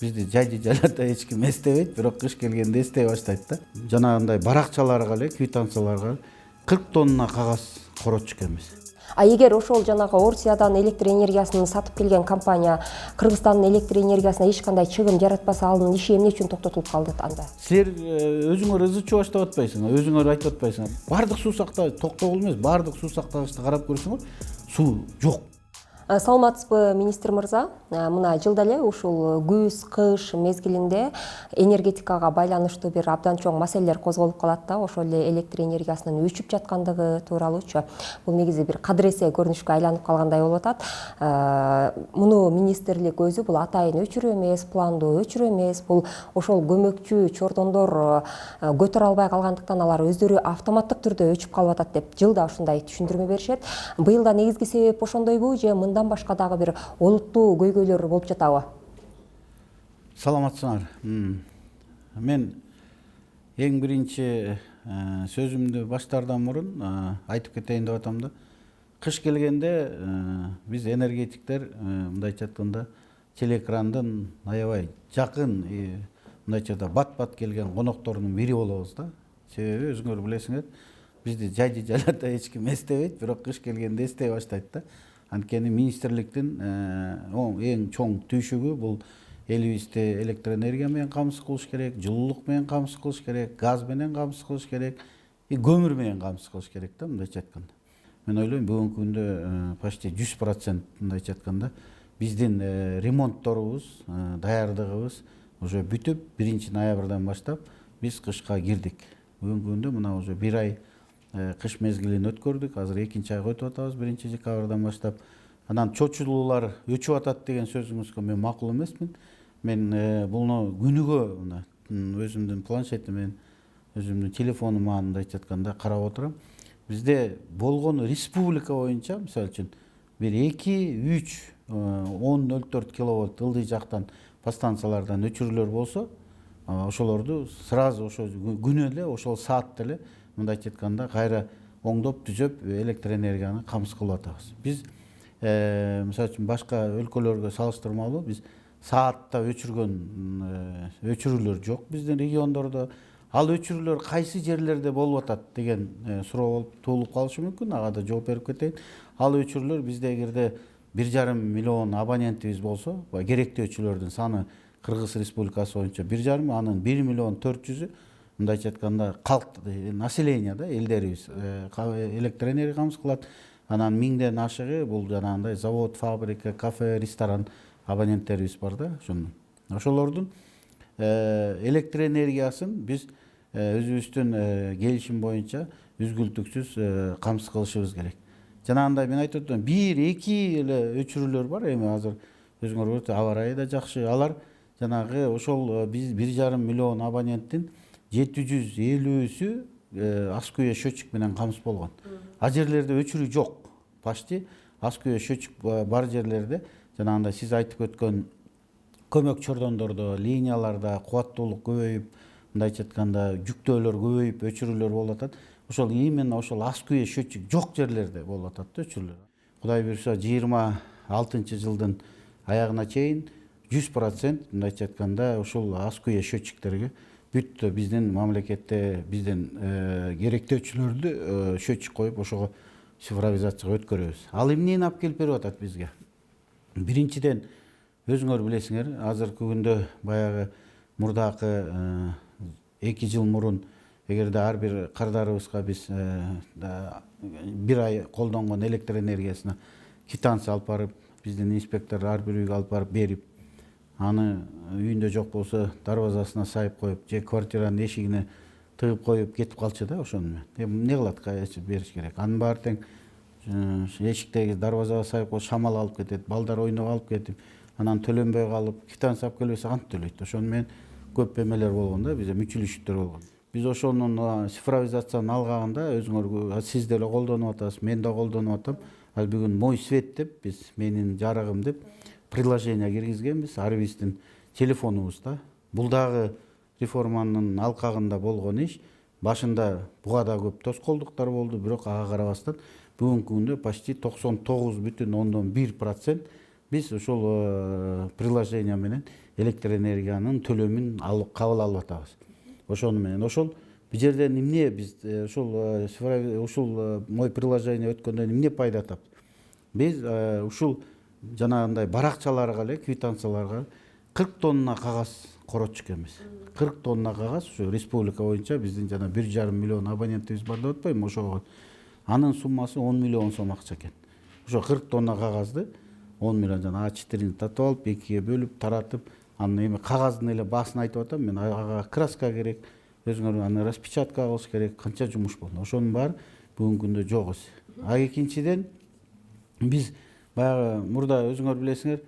Бизди жайды жайларда эч ким эстебейт, бирок кыш келгенде эстей баштайт да. Жанагындай баракчаларга эле, квитанцияларга 40 тонна кагаз коротуп экенбиз. А эгер ошол жанагы Орусиядан электр энергиясын сатып келген компания Кыргызстандын электр энергиясына эч кандай чыгым жаратпаса, анын иши эмне үчүн токтотулуп калды анда? Силер өзүңөр ызы чуу баштап атпайсыңар, өзүңөр айтып атпайсыңар. Бардык суу сактагыч токтогул эмес, бардык суу сактагычты карап көрсөңөр, суу жок. Саламатсызбы, министр мырза? Мына жылда эле ушул күз, кыш мезгилинде энергетикага байланыштуу бир абдан чоң маселелер козголуп калат да, ошол эле электр энергиясынын өчүп жаткандыгы тууралуучу. Бул негизи бир кадыресе көрүнүшкө айланып калгандай болуп атат. Муну министрлик өзү бул атайын өчүрүү эмес, пландуу өчүрүү эмес, бул ошол көмөкчү чордондор көтөрө албай калгандыктан алар өздөрү автоматтык түрдө өчүп калып атат деп жылда ушундай түшүндүрмө беришет. Быйыл да негизги себеп ошондойбу же мындан башка дагы бир олуттуу көйгөйлөр болуп жатабы? Саламатсыңар. Мен эң биринчи сөзүмдү баштаардан мурун айтып кетейин деп атам да. Кыш келгенде биз энергетиктер мындайча айтканда телеэкрандын аябай жакын мындайча айтканда бат-бат келген коноктордун бири болобуз да. Себеби өзүңөр билесиңер, бизди жайды жайларда эч ким эстебейт, бирок кыш келгенде эстей баштайт да. Анткени министрликтин эң чоң түйшүгү бул элибизди электр энергия менен камсыз кылыш керек, жылуулук менен камсыз кылыш керек, газ менен камсыз кылыш керек, көмүр менен камсыз кылыш керек да, мындайча айтканда. Мен ойлойм бүгүнкү күндө почти 100% мындайча айтканда биздин ремонтторубуз, даярдыгыбыз уже бүтүп, 1-ноябрдан баштап биз кышка кирдик. Бүгүнкү күндө мына уже 1 ай кыш мезгилин өткөрдүк. Азыр 2-айга өтүп атабыз 1-декабрдан баштап. Анан чочулуулар өчүп атат деген сөзүңүзгө мен макул эмесмин. Мен буну күнүгө мына өзүмдүн планшетимен, өзүмдүн телефонума мындайча айтканда карап отурам. Бизде болгону республика боюнча, мисалы үчүн, бир 2-3 10-04 киловольт ылдый жактан подстанциялардан өчүрүүлөр болсо, ошолорду сразу ошо күнү эле, ошол саатта эле мындайча айтканда кайра оңдоп түзөп электр энергияны камсыз кылып атабыз. Биз мисалы үчүн башка өлкөлөргө салыштырмалуу биз саатта өчүргөн өчүрүүлөр жок биздин региондордо. Ал өчүрүүлөр кайсы жерлерде болуп атат деген суроо туулуп калышы мүмкүн. Ага да жооп берип кетейин. Ал өчүрүүлөр бизде эгерде 1,5 миллион абонентибиз болсо, керектүү өчүрүүлөрдүн саны Кыргыз Республикасы боюнча 1,5, анын 1 миллион 400-ü мындайча айтканда калк население да, элдерибиз электр энергия камсыз кылат. Анан 1000ден ашыгы бул жанагындай завод, фабрика, кафе, ресторан абоненттерибиз бар да, ошолордун электр энергиясын биз өзүбүздүн келишим боюнча үзгүлтүксүз камсыз кылышыбыз керек. Жанагындай мен айтып өттүм, 1-2 эле өчүрүүлөр бар. Эми азыр өзүңөр көрүп аба ырайы да жакшы. Алар жанагы ошол биз 1,5 миллион абоненттин 750-сү ас күйө счетчик менен камсыз болгон. А жерлерде өчүрүү жок. Почти ас күйө счетчик бар жерлерде жанагындай сиз айтып өткөн көмөк чордондордо, линияларда кубаттуулук көбөйүп, мындайча айтканда жүктөөлөр көбөйүп, өчүрүүлөр болуп атат. Ошол именно ошол ас күйө счетчик жок жерлерде болуп атат да өчүрүүлөр. Кудай буйрса 26-жылдын аягына чейин 100% мындайча айтканда ушул ас күйө счетчиктерге бүт биздин мамлекетте биздин керектөөчүлөрдү счетчик коюп ошого цифровизацияга өткөрөбүз. Ал эмнени алып келип берип атат бизге? Биринчиден өзүңөр билесиңер, азыркы күндө баягы мурдакы 2 жыл мурун эгерде ар бир кардарыбызга биз 1 ай колдонгон электр энергиясына квитанция алып барып, биздин инспектор ар бир үйгө алып барып берип, аны үйүндө жок болсо дарбазасына сайып коюп, же квартиранын эшигине тыгып коюп кетип калчу да ошону менен. Эмне кылат, кайчы бериш керек? Анын баары тең эшиктеги дарбазага сайып коюп шамал алып кетет, балдар ойноп алып кетип, анан төлөнбөй калып, квитанция алып келбесе кантип төлөйт? Ошону менен көп эмелер болгон да, бизде мүчүлүштөр болгон. Биз ошонун цифровизацияны алганда өзүңөр сиз деле колдонуп атасыз, мен да колдонуп атам. Ал бүгүн Мой свет деп биз менин жарыгым деп приложение киргизгенбиз, ар биздин телефонубузда. Бул дагы реформанын алкагында болгон иш. Башында буга да көп тоскоолдуктар болду, бирок ага карабастан бүгүнкү күндө почти 99,1% биз ошол приложение менен электр энергиянын төлөмүн кабыл алып атабыз. Ошону менен ошол бул жерден эмне биз ушул мой приложение өткөндөн эмне пайда тапты? Биз ушул жанагындай баракчаларга эле квитанцияларга 40 тонна кагаз коротчу экенбиз. 40 тонна кагаз ушу республика боюнча биздин жана 1,5 миллион абонентибиз бар деп атпайбы ошого. Анын суммасы 10 миллион сом акча экен. Ошо 40 тонна кагазды 10 миллион жана А4-ин татып алып, экиге бөлүп, таратып, анын эми кагаздын эле баасын айтып атам мен. Ага краска керек, өзүңөр аны распечатка кылыш керек, канча жумуш болду. Ошонун баары бүгүнкү күндө жок эс. А экинчиден биз баягы мурда өзүңөр билесиңер,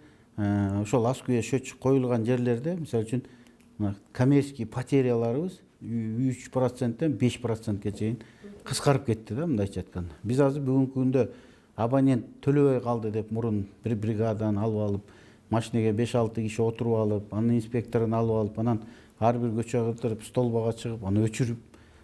ошол ас күйө счетчик коюлган жерлерде, мисалы үчүн, коммерческий потеряларыбыз 3%-тен 5%-ке чейин кыскарып кетти да, мындайча айтканда. Биз азыр бүгүнкү күндө абонент төлөбөй калды деп мурун бир бригаданы алып алып, машинеге 5-6 киши отуруп алып, анын инспекторун алып алып, анан ар бир көчөгө кыртырып, столбага чыгып, аны өчүрүп,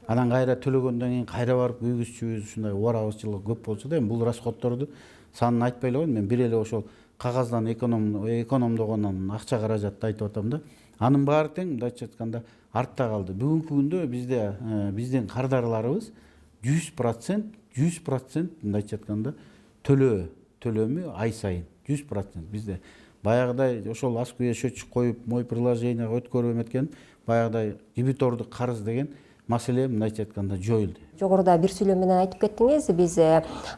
анан кайра төлөгөндөн кийин кайра барып күйгүзчүбүз, ушундай убарабызчылык көп болчу да. Эми бул расходторду санын айтпай эле коеюн, мен бир эле ошол кагаздан экономдогондон акча каражатты айтып атам да. Анын баары тең мындайча айтканда артта калды. Бүгүнкү күндө бизде биздин кардарларыбыз 100% мындайча айтканда төлөмү ай сайын 100%. Бизде баягыдай ошол ас күйө счетчик коюп, мой приложениега өткөрүп эметкен баягыдай дебитордук карыз деген маселе мындайча айтканда жоюлду. Жогоруда бир сүйлөм менен айтып кеттиңиз, биз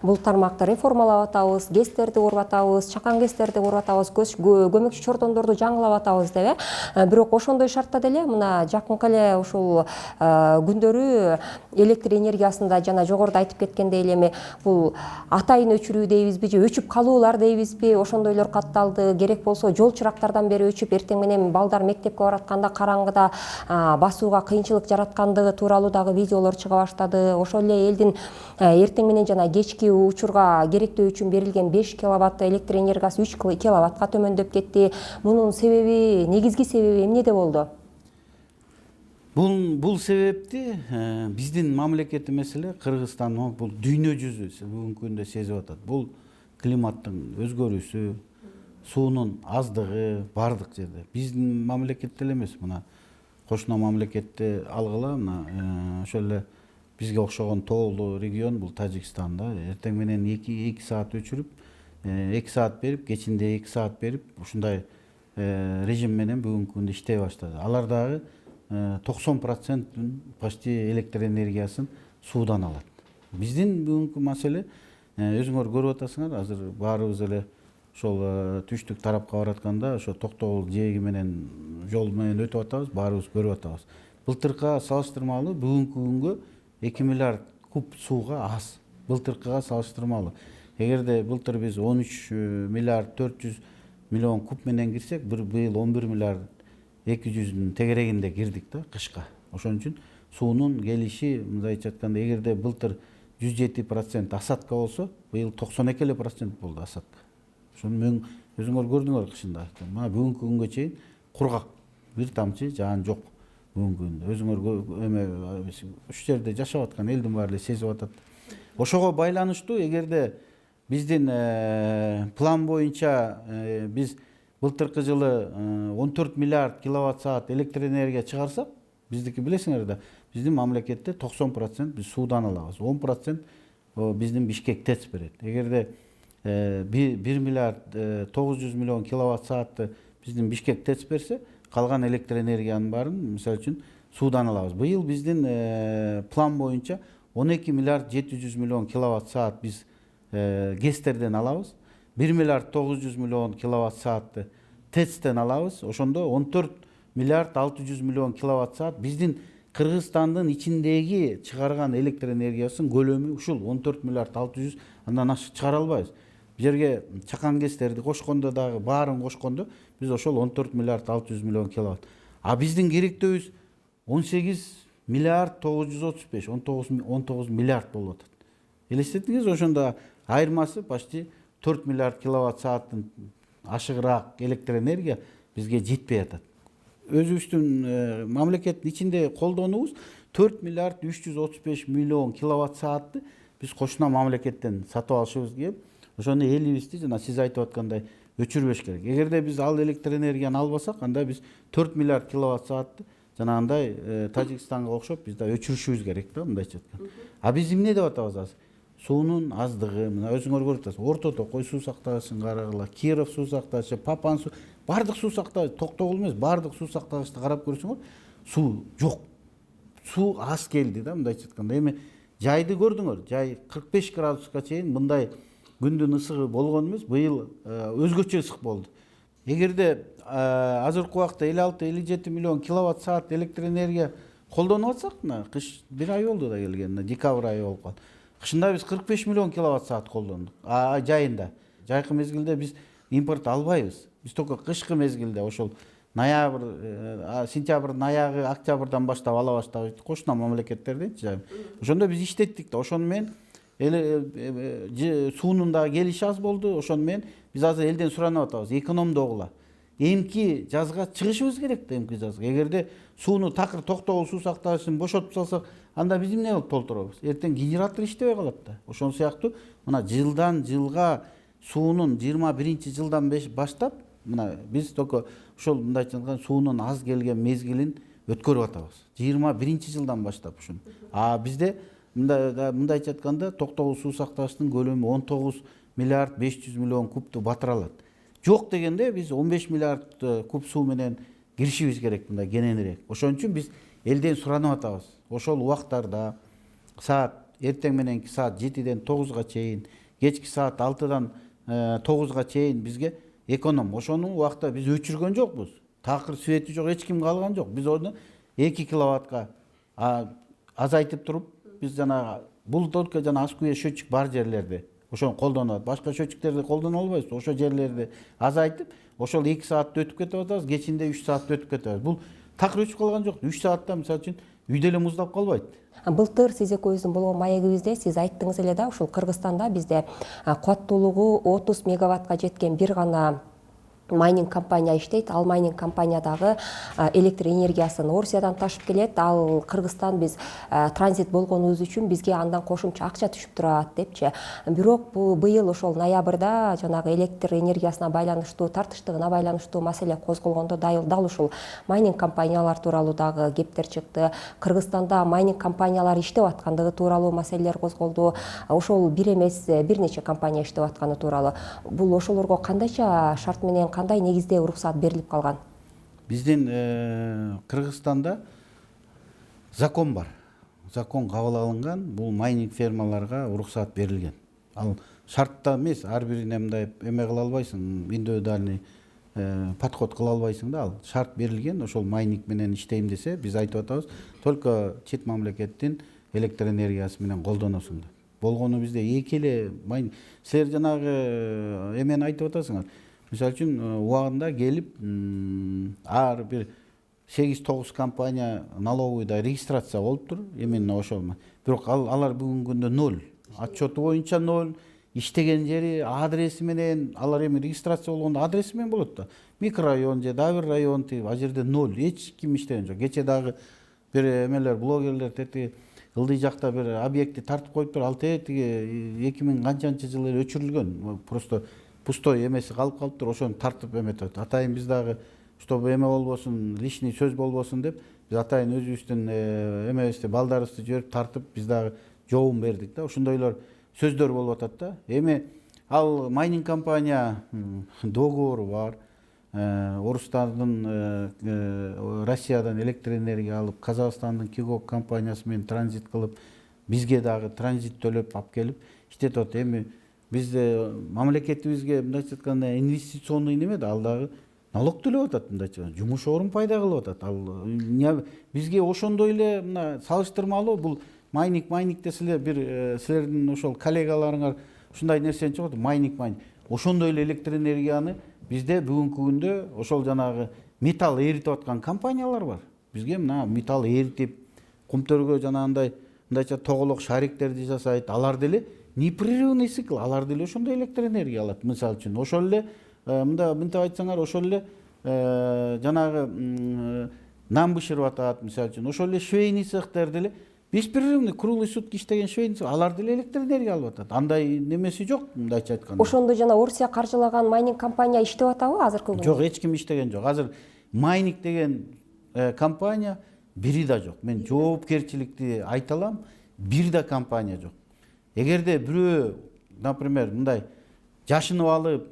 бул тармакты реформалап атабыз, ГЭСтерди куруп атабыз, чакан ГЭСтерди куруп атабыз, көмөкчү чортондорду жаңылап атабыз деп. Бирок ошондой шартта деле мына жакынкы эле ушул күндөрү электр энергиясында жана жогоруда айтып кеткендей эле эми бул атайын өчүрүү дейбизби же өчүп калуулар дейбизби, ошондойлор катталды. Керек болсо жол чырактардан бери өчүп, эртең менен балдар мектепке баратканда караңгыда басууга кыйынчылык жараткандыгы тууралуу дагы видеолор чыга баштады. Ошол эле элдин эртең менен жана кечки учурга керектөө үчүн берилген 5 киловатт электр энергиясы 3 киловаттка төмөндөп кетти. Мунун себеби, негизги себеби эмнеде болду? Бул себепти биздин мамлекет эмес эле Кыргызстан, бул дүйнө жүзү бүгүнкү күндө сезип атат. Бул климаттын өзгөрүүсү, суунун аздыгы бардык жерде. Биздин мамлекетте эле эмес, мына кошуна мамлекетти алгыла, мына ошол эле бизге окшогон тоолуу регион бул Тажикстанда эртең менен 2 саат өчүрүп, 2 саат берип, кечинде 2 саат берип, ушундай режим менен бүгүнкү күндө иштей баштады. Алар дагы 90% почти электр энергиясын суудан алат. Биздин бүгүнкү маселе өзүңөр көрүп атасыңар, азыр баарыбыз эле ошол түштүк тарапка баратканда ошо Токтогул жээги менен жол менен өтүп атабыз, баарыбыз көрүп атабыз. Былтыркыга салыштырмалуу бүгүнкү күнгө 2 миллиард куб сууга аз. Былтыркыга салыштырмалуу. Эгерде былтыр биз 13 миллиард 400 миллион куб менен кирсек, быйыл 11 миллиард 200-дün тегерегинде кирдик да кышка. Ошон үчүн суунун келиши, мындайча айтканда, эгерде былтыр 107% асадка болсо, быйыл 92% болду асадка. Ошону өзүңөр көрдүңөр кышында. Мына бүгүнкү күнгө чейин кургак, бир тамчы жаан жок. Бүгүнкү күндө өзүңөр уш жерде жашап аткан элдин баары эле сезип атат. Ошого байланыштуу, эгерде биздин план боюнча биз былтыркы жылы 14 миллиард киловатт саат электр энергия чыгарсак, биздики билесиңер да, биздин мамлекетте 90% биз суудан алабыз. 10% биздин Бишкек ТЭЦ берет. Эгерде 1 миллиард 900 миллион киловатт саатты биздин Бишкек ТЭЦ берсе, калган электр энергиянын баарын, мисалы үчүн, суудан алабыз. Быйыл биздин план боюнча 12 миллиард 700 миллион киловатт саат биз ГЭСтерден алабыз. 1 миллиард 900 миллион киловатт саатты ТЭЦтен алабыз. Ошондо 14 миллиард 600 миллион киловатт саат биздин Кыргызстандын ичиндеги чыгарган электр энергиясынын көлөмү ушул 14 миллиард 600, андан ашык чыгара албайбыз. Бу жерге чакан ГЭСтерди кошкондо дагы баарын кошкондо биз ошол 14 миллиард 600 миллион киловатт. А биздин керектөөбүз 18 миллиард 935, 19 миллиард болуп атат. Элестетиңиз, ошондо айырмасы почти 4 миллиард киловатт сааттын ашыгыраак электр энергия бизге жетпей атат. Өзүбүздүн мамлекеттин ичинде колдонуубуз 4 миллиард 335 миллион киловатт саатты биз кошуна мамлекеттен сатып алышыбыз келип, ошону элибизди жана сиз айтып аткандай өчүрбөш керек. Эгерде биз ал электр энергияны албасак, анда биз 4 миллиард киловатт саатты жанагындай Тажикстанга окшоп биз да өчүрүшүбүз керек да, мындайча айтканда. А биз эмне деп атабыз азыр? Суунун аздыгы, мына өзүңөр көрүп атасыз. Орто Токой суу сактагычын карагыла, Киров суу сактагычы, Папан суу, бардык суу сактагыч, Токтогул эмес, бардык суу сактагычты карап көрсөңөр, суу жок. Суу аз келди да, мындайча айтканда. Эми жайды көрдүңөр, жай 45 градуска чейин мындай күндүн ысыгы болгон эмес, быйыл өзгөчө ысык болду. Эгерде азыркы убакта 56-57 миллион киловатт саат электр энергия колдонуп атсак, мына кыш 1 ай болду да келген, декабрь айы болуп калды. Кышында биз 45 миллион киловатт саат колдондук. Жайында. Жайкы мезгилде биз импорт албайбыз. Биз только кышкы мезгилде ошол ноябрь, сентябрдын аягы, октябрдан баштап ала баштабыз. Кошуна мамлекеттерденчи. Ошондо биз иштеттик да. Ошону менен суунун да келиши аз болду. Ошону менен биз азыр элден суранып атабыз, экономдогула. Эмки жазга чыгышыбыз керек да, эмки жазга. Эгерде сууну такыр Токтогул суу сактагычын бошотуп салсак, анда биз эмне кылып толтурабыз? Эртең генератор иштебей калат да. Ошол сыяктуу мына жылдан жылга суунун 21-жылдан баштап мына биз только ошол мындайча айтканда суунун аз келген мезгилин өткөрүп атабыз. 21-жылдан баштап ушуну. Бизде мындайча айтканда Токтогул суу сактагычтын көлөмү 19 миллиард 500 миллион кубту батыра алат. Жок дегенде биз 15 миллиард куб суу менен киришибиз керек, мындай кененирээк. Ошон үчүн биз элден суранып атабыз. Ошол убактарда саат эртең мененки саат 7-ден 9-га чейин, кечки саат 6-дан 9-га чейин бизге эконом. Ошону убакта биз өчүргөн жокпуз. Такыр свети жок, эч ким калган жок. Биз оны 2 киловаттка азайтып туруп, биз жана бул только жана Аскуя счетчик бар жерлерде ошону колдонот. Башка счетчиктерди колдоно албайбыз. Ошо жерлерди азайтып, ошол 2 саатты өтүп кетип атабыз, кечинде 3 саатты өтүп кетип атабыз. Бул такыр өчүп калган жок. 3 саатта мисалы үчүн үйдө эле муздап калбайт. Былтыр сиз экөөбүздүн болгон маегибизде сиз айттыңыз эле да, ушул Кыргызстанда бизде кубаттуулугу 30 мегаваттка жеткен бир гана майнинг компания иштейт. Ал майнинг компаниядагы электр энергиясын Орусиядан ташып келет. Ал Кыргызстан биз транзит болгонубуз үчүн бизге андан кошумча акча түшүп турат депчи. Бирок быйыл ошол ноябрда жанагы электр энергиясына байланыштуу, тартыштыгына байланыштуу маселе козголгондо дал ушул майнинг компаниялар тууралуу дагы кептер чыкты. Кыргызстанда майнинг компаниялар иштеп аткандыгы тууралуу маселелер козголду. Ошол бир эмес, бир нече компания иштеп атканы тууралуу. Бул ошолорго кандайча шарт менен, кандай негизде уруксат берилип калган? Биздин Кыргызстанда закон бар. Закон кабыл алынган, бул майнинг фермаларга уруксат берилген. Ал шартта эмес, ар бирине мындай эме кыла албайсың, индивидуальный подход кыла албайсың да. Ал шарт берилген, ошол майнинг менен иштейм десе, биз айтып атабыз, только чет мамлекеттин электр энергиясы менен колдоносуң деп. Болгону бизде эки эле майнинг. Силер жанагы эмени айтып атасыңар. Мисалы үчүн убагында келип ар бир 8-9 компания налоговыйда регистрация болуптур, именно ошол. Бирок алар бүгүнкү күндө 0. Отчету боюнча 0, иштеген жери, адреси менен, алар эми регистрация болгондо адреси менен болот да. Микрорайон же дагы бир район тип, а жерде 0, эч ким иштеген жок. Кече дагы бир эмелер, блогерлер тети ылдый жакта бир объектти тартып коюптур, ал теги 2000 канчанчы жылы өчүрүлгөн. Просто пустой эмеси калып калыптыр, ошону тартып эметет. Атайын биз дагы чтобы эме болбосун, лишний сөз болбосун деп, биз атайын өзүбүздүн эмебизди, балдарыбызды жиберип тартып, биз дагы жообун бердик да. Ошондойлор сөздөр болуп атат да. Эми ал майнинг компания договору бар. Орустардын, Россиядан электр энергия алып, Казакстандын Кигок компаниясы менен транзит кылып, бизге дагы транзит төлөп алып келип иштетип атат. Эми бизде мамлекетибизге мындайча айтканда инвестиционный неме да, ал дагы налог төлөп атат, мындайча жумуш орун пайда кылып атат. Ал бизге ошондой эле мына салыштырмалуу бул майнинг десилер, бир силердин ошол коллегаларыңар ушундай нерсени чыгып атат, майнинг. Ошондой эле электр энергияны бизде бүгүнкү күндө ошол жанагы металл эритип аткан компаниялар бар. Бизге мына металл эритип, кумтөргө жанагындай мындайча тоголок шариктерди жасайт. Алар деле непрерывный цикл, алар деле ошондой электр энергия алат. Мисалы үчүн ошол эле мынтип айтсаңар, ошол эле жанагы нан бышырып атат, мисалы үчүн ошол эле швейный цехтер деле беспрерывный круглый сутки иштеген швейцар алар деле электр энергия алып атат. Андай немеси жок, мындайча айтканда. Ошондо жана Орусия каржылаган майнинг компания иштеп атабы азыркы күндө? Жок, эч ким иштеген жок. Азыр майнинг деген компания бири да жок. Мен жоопкерчиликти айта алам, бир да компания жок. Эгерде бирөө, например, мындай жашынып алып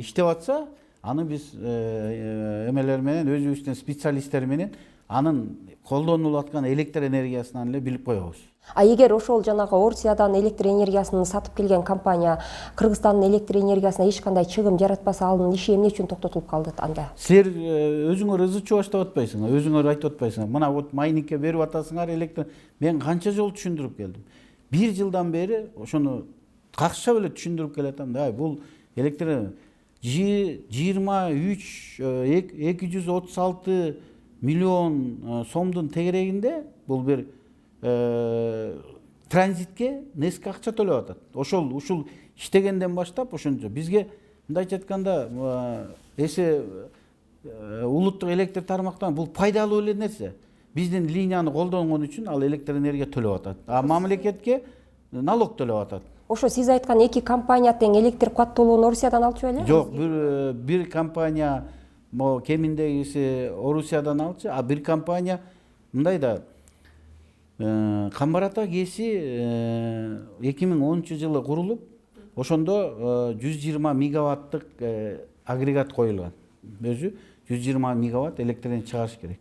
иштеп атса, аны биз эмелер менен, өзүбүздүн специалисттер менен анын колдонулуп аткан электр энергиясынан эле билип коебуз. А эгер ошол жанагы Орусиядан электр энергиясын сатып келген компания Кыргызстандын электр энергиясына эч кандай чыгым жаратпаса, анын иши эмне үчүн токтотулуп калды анда? Силер өзүңөр ызычуу баштап атпайсыңар, өзүңөр айтып атпайсыңар. Мына вот майнингке берип атасыңар электр. Мен канча жолу түшүндүрүп келдим. 1 жылдан бери ошону какшап эле түшүндүрүп келатам да. Бул электр 23,236 миллион сомдун тегерегинде бул бир транзитке неске акча төлөп атат. Ушул иштегенден баштап ошончо бизге мындайча айтканда эсе улуттук электр тармактан бул пайдалуу эле нерсе. Биздин линияны колдонгон үчүн ал электр энергия төлөп атат. А мамлекетке налог төлөп атат. Ошо сиз айткан эки компания тең электр кубаттуулугун Орусиядан алчу беле? Жок, бир компания кеминдегиси Орусиядан алчу, а бир компания мындай да Камбарата КЭСи 2010 жылы курулуп, ошондо 120 мегаваттык агрегат коюлган. Өзү 120 мегаватт электр энергия чыгарыш керек.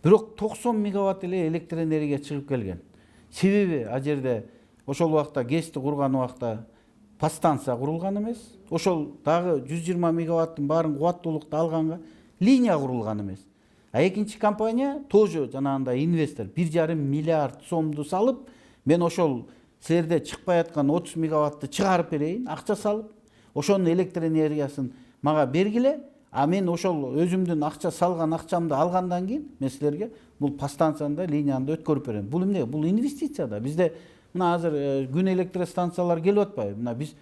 Бирок 90 мегаватт эле электр энергия чыгып келген. Себеби ал жерде ошол убакта КЭСти курган убакта подстанция курулган эмес. Ошол дагы 120 мегаваттын баарын кубаттуулукту алганга линия курулган эмес. А экинчи компания тоже жанагындай инвестор 1,5 миллиард сомду салып, мен ошол силерде чыкпай аткан 30 мегаватты чыгарып берейин, акча салып, ошонун электр энергиясын мага бергиле, а мен ошол өзүмдүн акча салган акчамды алгандан кийин мен силерге бул подстанцияны линияны өткөрүп берем. Бул эмне? Бул инвестиция да. Бизде мына азыр күн электр станциялар келип атпайбы? Мына биз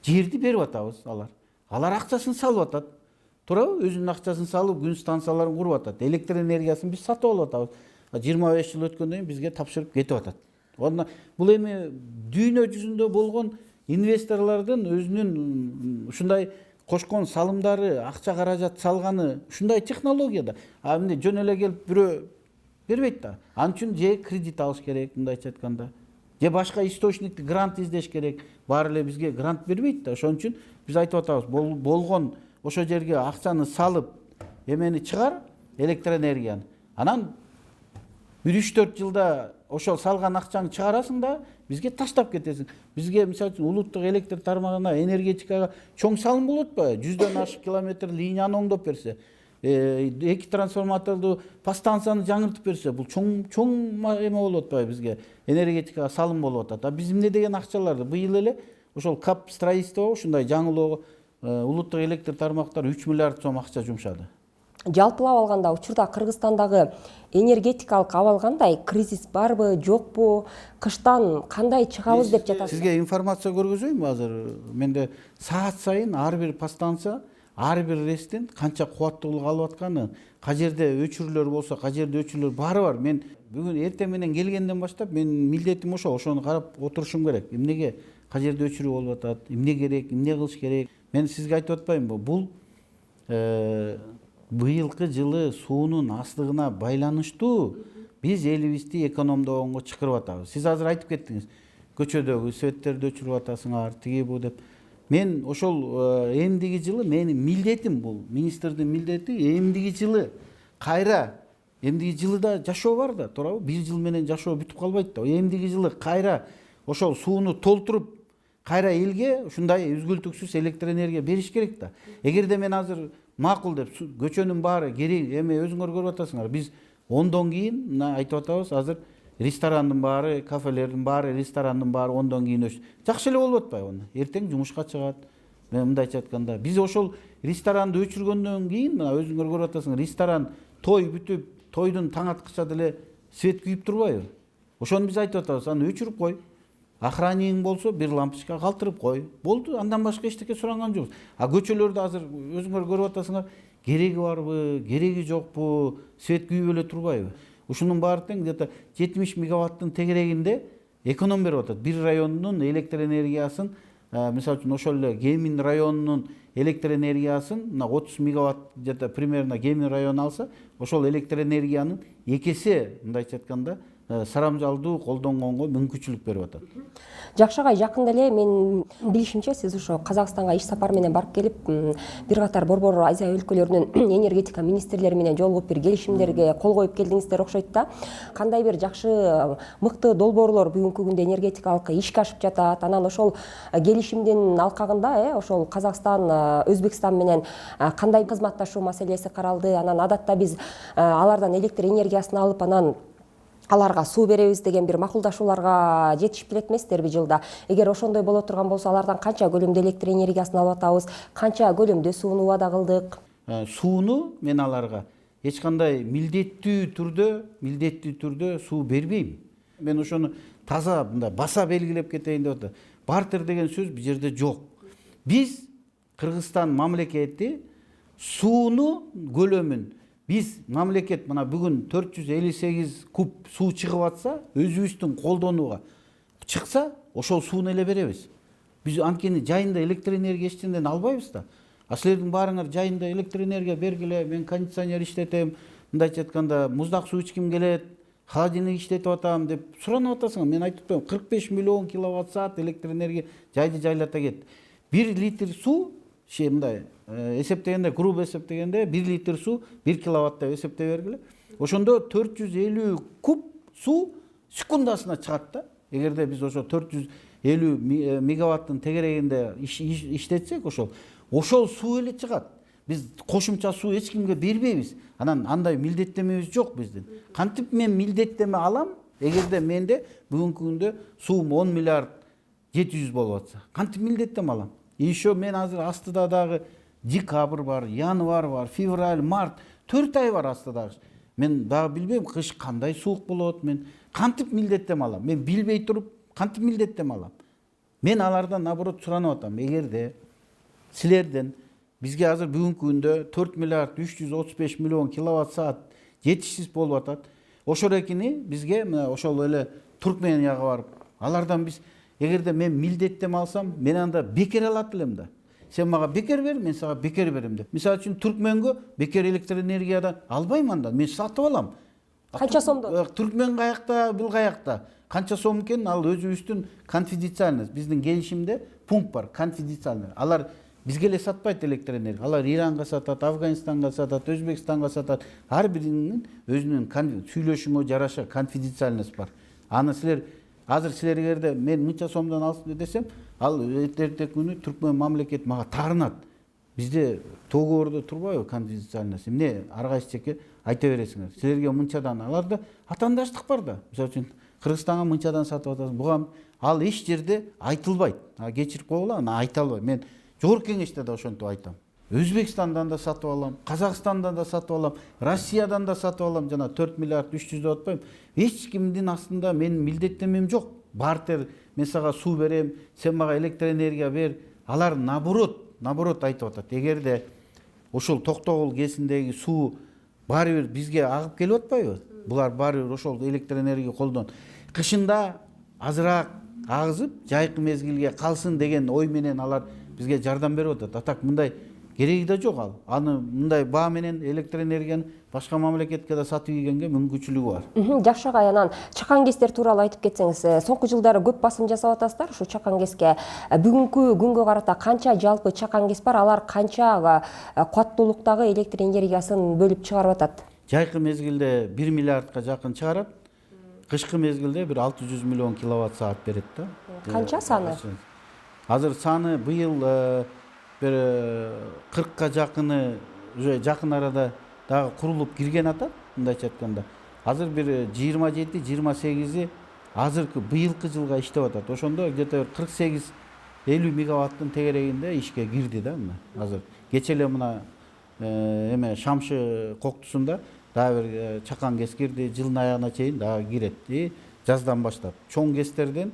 жерди берип атабыз алар. Алар акчасын салып атат. Туурабы? Өзүнүн акчасын салып күн станцияларын куруп атат. Электр энергиясын биз сатып алып атабыз. 25 жыл өткөндөн кийин бизге тапшырып кетип атат. Бул эми дүйнө жүзүндө болгон инвесторлордун өзүнүн ушундай кошкон салымдары, акча каражат салганы ушундай технология да. А эмне жөн эле келип бирөө бербейт да. Ал үчүн же кредит алыш керек, мындайча айтканда. Же башка источникти грант издеш керек. Баары эле бизге грант бербейт да. Ошон үчүн биз айтып атабыз, болгон ошо жерге акчаны салып, эмени чыгар, электр энергияны. Анан 1-3-4 жылда ошол салган акчаңды чыгарасың да, бизге таштап кетесиң. Бизге мисалы үчүн улуттук электр тармагына, энергетикага чоң салым болот атпайбы? 100дөн ашык километр линияны оңдоп берсе, эки трансформаторду, подстанцияны жаңыртып берсе, бул чоң эме болот атпайбы бизге? Энергетикага салым болот атат. А биз эмне деген акчаларды быйыл эле ошол КАП строительство ушундай жаңылоого улуттук электр тармактары 3 миллиард сом акча жумшады. Жалпылап алганда учурда Кыргызстандагы энергетикалык абал кандай? Кризис барбы, жокпу? Кыштан кандай чыгабыз деп жатасыз? Сизге информация көргөзөйүнбү азыр? Менде саат сайын ар бир подстанция, ар бир рестин канча кубаттуулук алып атканы, кай жерде өчүрүүлөр болсо, кай жерде өчүрүүлөр баары бар. Мен бүгүн эртең менен келгенден баштап менин милдетим ошону карап отурушум керек. Эмнеге кай жерде өчүрүү болуп атат, эмне керек, эмне кылыш керек? Мен сизге айтып атпаймынбы? Бул быйылкы жылы суунун аздыгына байланыштуу биз элибизди экономдогонго чакырып атабыз. Сиз азыр айтып кеттиңиз, көчөдөгү светтерди өчүрүп атасыңар, тиги бу деп. Мен ошол эмдиги жылы менин милдетим бул, министрдин милдети эмдиги жылы кайра, эмдиги жылыда жашоо бар да, туурабы? 1 жыл менен жашоо бүтүп калбайт да. Эмдиги жылы кайра ошол сууну толтуруп, кайра элге ушундай үзгүлтүксүз электр энергия бериш керек да. Эгерде мен азыр макул деп көчөнүн баары керек, эми өзүңөр көрүп атасыңар. Биз 10дон кийин мына айтып атабыз, азыр ресторандын баары, кафелердин баары, ресторандын баары 10дон кийин жакшы эле болуп атпайбы? Эртең жумушка чыгат. Мен мындайча айтканда, биз ошол ресторанды өчүргөндөн кийин, мына өзүңөр көрүп атасыңар, ресторан той бүтүп, тойдун таң аткыча деле свет күйүп турбайбы? Ошону биз айтып атабыз, аны өчүрүп кой. Охраннигиң болсо бир лампочка калтырып кой. Болду, андан башка эчтеке суранган жокпуз. А көчөлөрдө азыр өзүңөр көрүп атасыңар, кереги барбы, кереги жокпу, свет күйүп эле турбайбы? Ушунун баары тең где-то 70 мегаваттын тегерегинде эконом берип атат. Бир райондун электр энергиясын, мисалы үчүн ошол эле Кемин районунун электр энергиясын мына 30 мегаватт где-то примерно Кемин району алса, ошол электр энергиянын экесе мындайча айтканда сарамжалдуу колдонгонго мүмкүнчүлүк берип атат. Жакшы агай, жакында эле мен билишимче сиз ошо Казакстанга иш сапар менен барып келип, бир катар борбор Азия өлкөлөрүнүн энергетика министрлери менен жолугуп бир келишимдерге кол коюп келдиңиздер окшойт да. Кандай бир жакшы мыкты долбоорлор бүгүнкү күндө энергетикалык ишке ашып жатат. Анан ошол келишимдин алкагында ошол Казакстан, Өзбекстан менен кандай кызматташуу маселеси каралды. Анан адатта биз алардан электр энергиясын алып, анан аларга суу беребиз деген бир макулдашууларга жетишип келет эместерби жылда. Эгер ошондой боло турган болсо, алардан канча көлөмдө электр энергиясын алып атабыз, канча көлөмдө сууну убада кылдык? Сууну мен аларга эч кандай милдеттүү түрдө суу бербейм. Мен ошону таза мындай баса белгилеп кетейин деп атам. Бартер деген сөз бул жерде жок. Биз Кыргызстан мамлекети сууну көлөмүн, биз мамлекет мына бүгүн 458 куб суу чыгып атса, өзүбүздүн колдонууга чыкса, ошол сууну эле беребиз. Биз анткени жайында электр энергия эчтенден албайбыз да. А силердин баарыңар жайында электр энергия бергиле, мен кондиционер иштетем, мындайча айтканда муздак суу ичким келет, холодильник иштетип атам деп суранып атасыңар. Мен айтып атам, 45 миллион киловатт саат электр энергия жайды жайлата кетти. 1 литр суу мындай эсептегенде, грубо эсептегенде 1 литр суу 1 киловатт деп эсептей бергиле. Ошондо 450 куб суу секундасына чыгат да. Эгерде биз ошо 450 мегаваттын тегерегинде иштетсек, ошол суу эле чыгат. Биз кошумча суу эч кимге бербейбиз. Анан андай милдеттемебиз жок биздин. Кантип мен милдеттеме алам? Эгерде менде бүгүнкү күндө суум 10 миллиард 700 болуп атса, кантип милдеттеме алам? Еще мен азыр астыда дагы декабрь бар, январь бар, февраль, март, 4 ай бар астыда. Мен дагы билбейм кыш кандай суук болот, мен кантип милдеттеме алам? Мен билбей туруп кантип милдеттеме алам? Мен алардан наоборот суранып атам. Эгерде силерден бизге азыр бүгүнкү күндө 4 миллиард 335 миллион киловатт саат жетишсиз болуп атат. Ошорекини бизге ошол эле Туркменияга барып, алардан биз эгерде мен милдеттеме алсам, мен анда бекер алат элем да. Сен мага бекер бер, мен сага бекер берем деп. Мисалы үчүн Туркменгө бекер электр энергиядан албайм андан. Мен сатып алам. Канча сомдон? Туркмен каякта, бул каякта. Канча сом экен, ал өзүбүздүн конфиденциальность. Биздин келишимде пункт бар, конфиденциальный. Алар бизге эле сатпайт электр энергия. Алар Иранга сатат, Афганистанга сатат, Өзбекстанга сатат. Ар биринин өзүнүн сүйлөшүмө жараша конфиденциальность бар. Аны силер азыр эгерде мен мынча сомдон алсын десем, ал эртең күнү Түркмен мамлекет мага таарынат. Бизде договордо турбайбы конфиденциальность? Эмне ар кайсы жеке айта бересиңер. Силерге мынчадан, аларда атаандаштык бар да. Мисалы үчүн Кыргызстанга мынчадан сатып атасың. Буга ал эч жерде айтылбайт. Кечирип койгула, аны айта албайм. Мен жогорку кеңеште да ошентип айтам. Өзбекстандан да сатып алам, Казакстандан да сатып алам, Россиядан да сатып алам, жана 4 миллиард 300 деп атпайм. Эч кимдин астында менин милдеттемем жок. Бартер, мен сага суу берем, сен мага электр энергия бер. Алар наоборот айтып атат. Эгерде ошол Токтогул кезиндеги суу баары бир бизге агып келип атпайбы? Булар баары бир ошол электр энергия колдон. Кышында азыраак агызып, жайкы мезгилге калсын деген ой менен алар бизге жардам берип атат. Атак мындай кереги да жок ал. Аны мындай баа менен электр энергияны башка мамлекетке да сатып ийгенге мүмкүнчүлүгү бар. Жакшы агай, анан чакан кестер тууралуу айтып кетсеңиз, соңку жылдары көп басым жасап атасыздар ушу чакан кеске. Бүгүнкү күнгө карата канча жалпы чакан кес бар? Алар канча кубаттуулуктагы электр энергиясын бөлүп чыгарып атат? Жайкы мезгилде 1 миллиардка жакын чыгарат. Кышкы мезгилде бир 600 миллион киловатт саат берет да. Канча саны? Азыр саны быйыл бир 40ка жакыны уже жакын арада дагы курулуп кирген атат, мындайча айтканда. Азыр бир 27-28 азыркы быйылкы жылга иштеп атат. Ошондо где-то 48-50 мегаваттын тегерегинде ишке кирди да мына азыр. Кече эле мына Шамшы коктусунда дагы бир чакан кес кирди, жылдын аягына чейин дагы кирет. Жаздан баштап чоң кестерден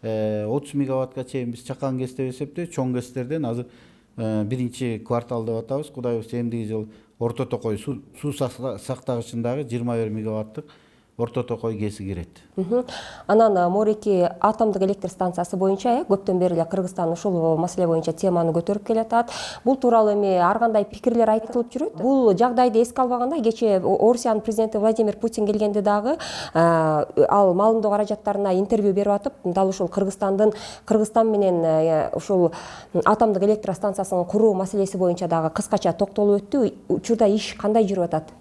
30 мегаваттка чейин биз чакан кес деп эсептейбиз. Чоң кестерден азыр биринчи квартал деп атабыз. Кудай буйруса эмдиги жыл Орто Токой суу сактагычындагы 21 мегаваттык орто токой кеси кирет. Анан Мореки атомдук электр станциясы боюнча көптөн бери эле Кыргызстан ушул маселе боюнча теманы көтөрүп келатат. Бул тууралуу эми ар кандай пикирлер айтылып жүрөт. Бул жагдайды эске албаганда кечээ Орусиянын президенти Владимир Путин келгенде дагы ал маалымдоо каражаттарына интервью берип атып, дал ушул Кыргызстан менен ушул атомдук электр станциясын куруу маселеси боюнча дагы кыскача токтолуп өттү. Учурда иш кандай жүрүп атат?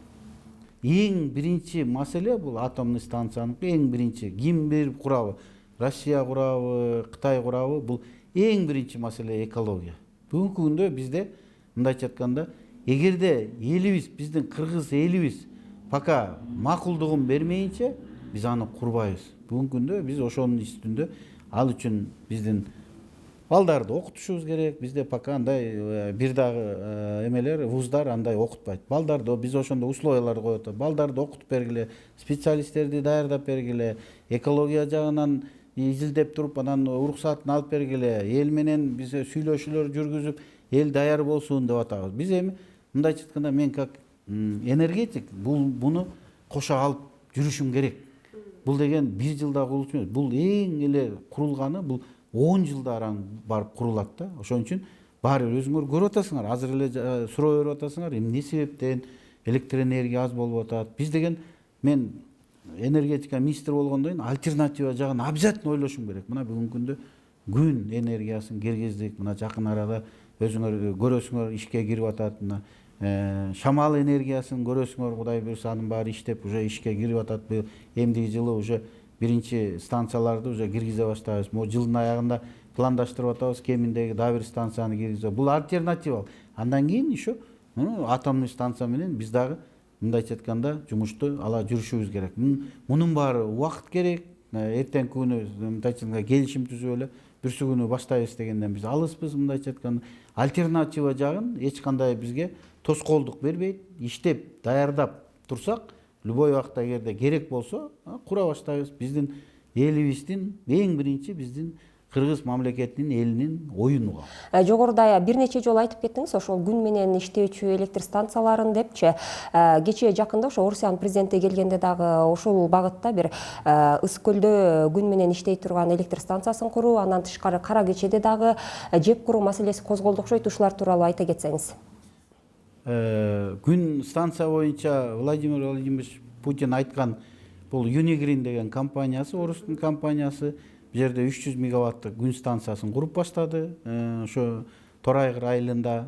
Эң биринчи маселе бул атомный станциянын эң биринчи ким берип курабы? Россия курабы, Кытай курабы? Бул эң биринчи маселе экология. Бүгүнкү күндө бизде мындайча айтканда, эгерде элибиз, биздин кыргыз элибиз пока макулдугун бермейинче биз аны курбайбыз. Бүгүнкү күндө биз ошонун үстүндө ал үчүн биздин балдарды окутушубуз керек. Бизде пока андай бир дагы эмелер, вуздар андай окутпайт. Балдарды биз ошондо условиялар коюп атат. Балдарды окутуп бергиле, специалисттерди даярдап бергиле, экология жагынан изилдеп туруп, анан уруксатын алып бергиле, эл менен биз сүйлөшүүлөр жүргүзүп, эл даяр болсун деп атабыз. Биз эми мындайча айтканда, мен как энергетик буну кошо алып жүрүшүм керек. Бул деген бир жылда курулчу эмес. Бул эң эле курулганы бул 10 жылдаран барып курулат да. Ошон үчүн баары өзүңөр көрүп атасыңар. Азыр эле суроо берип атасыңар, эмне себептен электр энергия аз болуп атат. Биз деген, мен энергетика министри болгондон кийин альтернатива жагын обязательно ойлошум керек. Мына бүгүнкү күндө күн энергиясын киргиздик. Мына жакын арада өзүңөр көрөсүңөр, ишке кирип атат. Мына шамал энергиясын көрөсүңөр, Кудай буйруса анын баары иштеп, уже ишке кирип атат. Эмдиги жылы уже биринчи станцияларды уже киргизе баштайбыз. Могу жылдын аягында пландаштырып атабыз, кеминдеги дагы бир станцияны киргизе. Бул альтернатива. Андан кийин еще атомный станция менен биз дагы мындайча айтканда жумушту ала жүрүшүбүз керек. Мунун баары убакыт керек. Эртеңки күнү мындайча айтканда келишим түзүп эле бүрсү күнү баштайбыз дегенден биз алыспыз. Мындайча айтканда альтернатива жагын эч кандай бизге тоскоолдук бербейт. Иштеп даярдап турсак, любой убакта эгерде керек болсо кура баштайбыз. Биздин элибиздин эң биринчи биздин кыргыз мамлекетинин элинин оюну. Жогоруда бир нече жолу айтып кеттиңиз, ошол күн менен иштөөчү электр станцияларын депчи. Кечээ жакында ошо Орусиянын президенти келгенде дагы ошол багытта бир Ысык көлдө күн менен иштей турган электр станциясын куруу, андан тышкары Кара Кечеде дагы жеп куруу маселеси козголду окшойт. Ушулар тууралуу айта кетсеңиз. Күн станция боюнча Владимир Владимирович Путин айткан бул Unigrin деген компаниясы, орустун компаниясы, бул жерде 300 мегаваттык күн станциясын куруп баштады. Ошо Торайгыр айылында.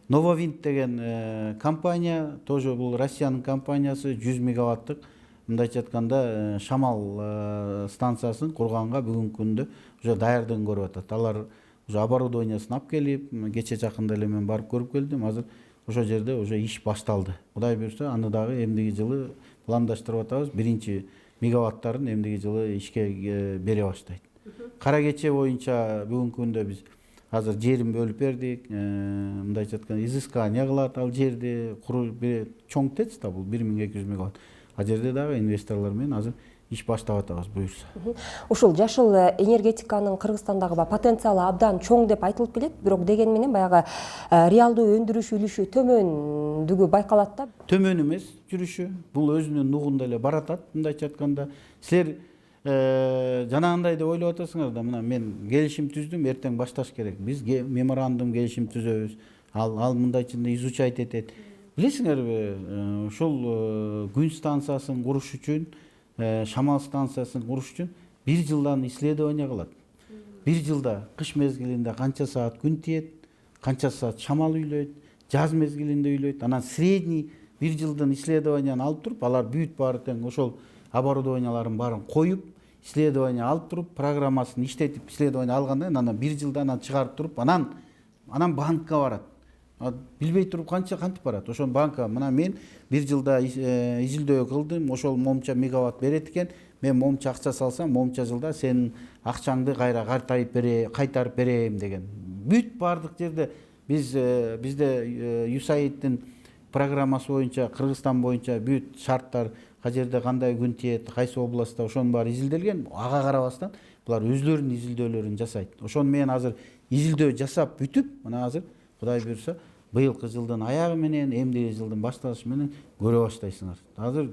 Нововинд деген компания, тоже бул Россиянын компаниясы, 100 мегаваттык мындайча айтканда шамал станциясын курганга бүгүнкү күндө уже даярдыгын көрүп атат. Алар уже оборудованиясын алып келип, кече жакында эле мен барып көрүп келдим. Азыр ошол жерде уже иш башталды. Кудай буйруса, аны дагы эмдиги жылы пландаштырып атабыз. Биринчи мегаваттарын эмдиги жылы ишке бере баштайт. Кара Кече боюнча бүгүнкү күндө биз азыр жерин бөлүп бердик. Мындайча айтканда изыскание кылат ал жерди. Чоң ТЭЦ да бул 1200 мегаватт. А жерде дагы инвесторлор менен азыр иш баштап атабыз буюрса. Ушул жашыл энергетиканын Кыргызстандагы потенциалы абдан чоң деп айтылып келет, бирок деген менен баягы реалдуу өндүрүш үлүшү төмөндүгү байкалат да. Төмөн эмес жүрүшү. Бул өзүнүн нугунда эле баратат. Мындайча айтканда, силер жанагындай деп ойлоп атасыңар да, мына мен келишим түздүм, эртең башташ керек. Биз меморандум келишим түзөбүз. Ал мындайча изучать этет. Билесиңерби, ушул күн станциясын куруш үчүн, шамал станциясын куруш үчүн 1 жылдан исследование кылат. 1 жылда кыш мезгилинде канча саат күн тиет, канча саат шамал үйлөйт, жаз мезгилинде үйлөйт. Анан средний 1 жылдын исследованияны алып туруп, алар бүт баары тең ошол оборудованияларын баарын коюп, исследование алып туруп, программасын иштетип, исследование алгандан кийин анан 1 жылда анан чыгарып туруп, анан банкка барат. Билбей туруп кантип барат. Ошол банка, мына мен 1 жылда изилдөө кылдым, ошол момча мегаватт берет экен. Мен момча акча салсам, момча жылда сенин акчаңды кайра кайтарып берем деген. Бүт бардык жерде бизде USAID-тин программасы боюнча, Кыргызстан боюнча бүт шарттар, кай жерде кандай күн тиет, кайсы областта, ошонун баары изилделген. Ага карабастан булар өзлөрүнүн изилдөөлөрүн жасайт. Ошону мен азыр изилдөө жасап бүтүп, мына азыр Кудай буйруса, быйылкы жылдын аягы менен, эмдиги жылдын башталышы менен көрө баштайсыңар. Азыр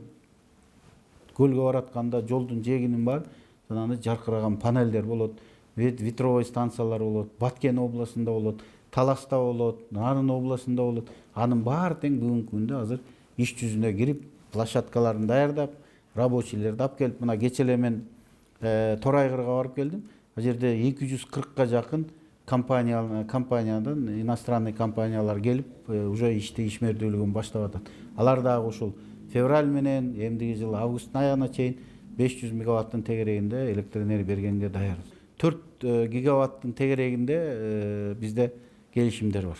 көлгө баратканда жолдун жээгинин баары жанагындай жаркыраган панелдер болот, ветровой станциялар болот, Баткен областында болот, Таласта болот, Нарын областында болот. Анын баары тең бүгүнкү күндө азыр иш жүзүнө кирип, площадкаларын даярдап, рабочийлерди алып келип, мына кечээ эле мен Тор Айгырга барып келдим. Ал жерде 240га жакын компаниядан иностранный компаниялар келип, уже ишмердүүлүгүн баштап атат. Алар дагы ушул февраль менен эмдиги жыл августтун аягына чейин 500 мегаваттын тегерегинде электр энергия бергенге даярбыз. 4 гигаваттын тегерегинде бизде келишимдер бар.